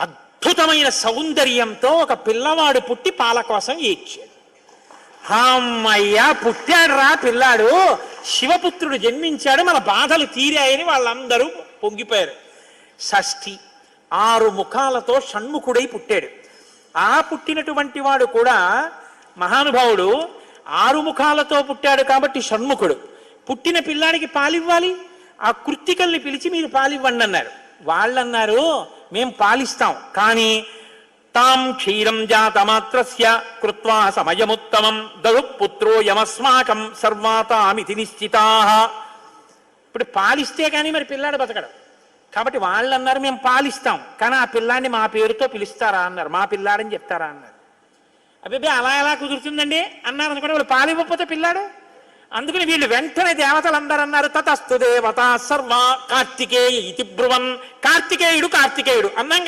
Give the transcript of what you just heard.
అద్భుతమైన సౌందర్యంతో ఒక పిల్లవాడు పుట్టి పాల కోసం ఏడ్చాడు. అమ్మయ్యా, పుట్టాడు రా పిల్లాడు, శివపుత్రుడు జన్మించాడు, మన బాధలు తీరాయని వాళ్ళందరూ పొంగిపోయారు. షష్ఠి 6 ముఖాలతో షణ్ముఖుడై పుట్టాడు. ఆ పుట్టినటువంటి వాడు కూడా మహానుభావుడు 6 ముఖాలతో పుట్టాడు కాబట్టి షణ్ముఖుడు. పుట్టిన పిల్లాడికి పాలివ్వాలి, ఆ కృత్తికల్ని పిలిచి మీరు పాలివ్వండి అన్నారు. వాళ్ళన్నారు మేం పాలిస్తాం, కానీ తాం క్షీరం జాతమాత్రస్య కృత్వా సమయముత్తమం దరుపుత్రో యమస్మాకం సర్వాతామితి నిశ్చితాః. ఇప్పుడు పాలిస్తే కానీ మరి పిల్లాడు బతకడు. కాబట్టి వాళ్ళు అన్నారు మేము పాలిస్తాం, కానీ ఆ పిల్లాడిని మా పేరుతో పిలుస్తారా అన్నారు, మా పిల్లాడని చెప్తారా అన్నారు. అబ్బాయి అలా ఎలా కుదురుతుందండి అన్నారు అనుకోండి. వాళ్ళు పాలివ్వకపోతే పిల్లాడు. అందుకని వీళ్ళు వెంటనే దేవతలు అందరూ అన్నారు తతస్తు దేవత సర్వ కార్తికేయ ఇతి బ్రువన్. కార్తికేయుడు కార్తికేయుడు అన్నాం